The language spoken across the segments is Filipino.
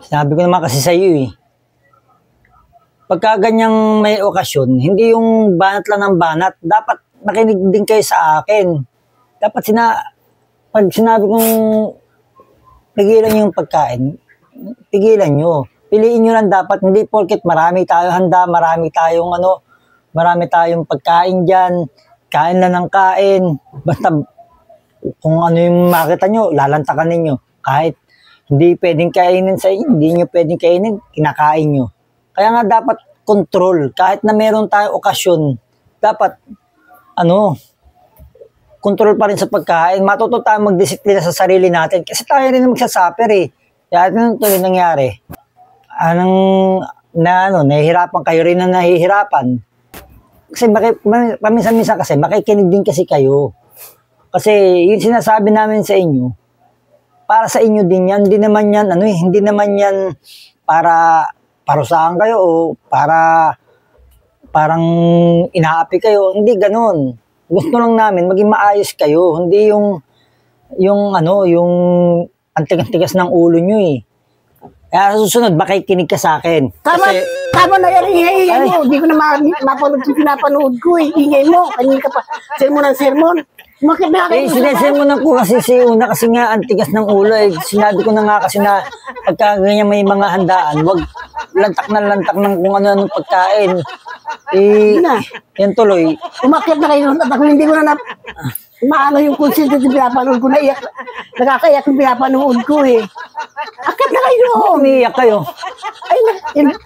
Sabi ko naman kasi sa iyo eh. Pagka ganyang may okasyon, hindi yung banat lang ng banat. Dapat makinig din kayo sa akin. Dapat pag sinabi kong pigilan yung pagkain, pigilan nyo. Piliin nyo lang dapat, hindi porket marami tayo handa, marami tayong pagkain dyan, kain lang ng kain. Basta kung ano yung makita nyo, lalantakan ninyo. Kahit hindi pwedeng kainin sa inyo, hindi nyo pwedeng kainin, kinakain nyo. Kaya nga dapat control. Kahit na meron tayong okasyon, dapat, control pa rin sa pagkain. Matuto tayo magdisiplina sa sarili natin. Kasi tayo rin magsasuffer eh. Kaya ano ito rin nangyari? Nahihirapan kayo rin na nahihirapan. Kasi paminsan-minsan kasi, makikinig din kasi kayo. Kasi yung sinasabi namin sa inyo, para sa inyo din yan, hindi naman yan para parusahan kayo o parang inaapi kayo. Hindi ganun. Gusto lang namin maging maayos kayo. Hindi yung antigas-tigas ng ulo nyo eh. Kaya sa susunod, makikinig ka sa akin. Tama na yan, ingay mo. Hindi ko na mapanood yung pinapanood ko eh. Ingay mo, kanina ka pa. Sermon ng sermon. Sinesermonan ko kasi si Una kasi nga antigas ng ulo eh. Sinabi ko na nga kasi na pagka ganyan may mga handaan, wag lantak ng kung ano-ano pagkain. Yan tuloy. Umakyat na kayo at ako hindi ko na maano yung consent yung pinapanood ko na iyak. Nakakaiyak yung pinapanood ko eh. Akyat na kayo. Umiiyak kayo. Ay,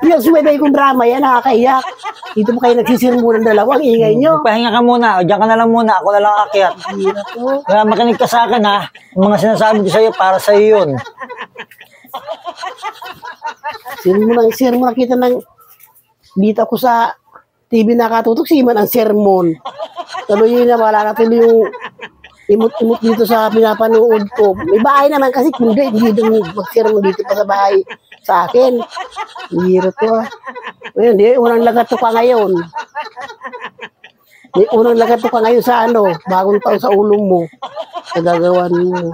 yung suwebay kong drama yan, nakakaiyak. Dito mo kayo nagsisirmunan dalawang ingay nyo. Pahinga ka muna. O, diyan ka na lang muna. Ako na lang akyat. Kaya makinig ka sa akin ha. Yung mga sinasabi ko sa'yo, para sa'yo yun. Sermon nakita ng dito ako sa TV nakatutok siman ang sermon. Tuloy na wala na tuloy yung imot-imot dito sa pinapanood ko. May bahay naman kasi kundi hindi doon mag-sermon dito pa sa bahay sa akin. Hiro to ah. Ngayon, unang lagat to ka ngayon. Unang lagat to ka ngayon sa bagong taon sa ulo mo. Nagagawan mo.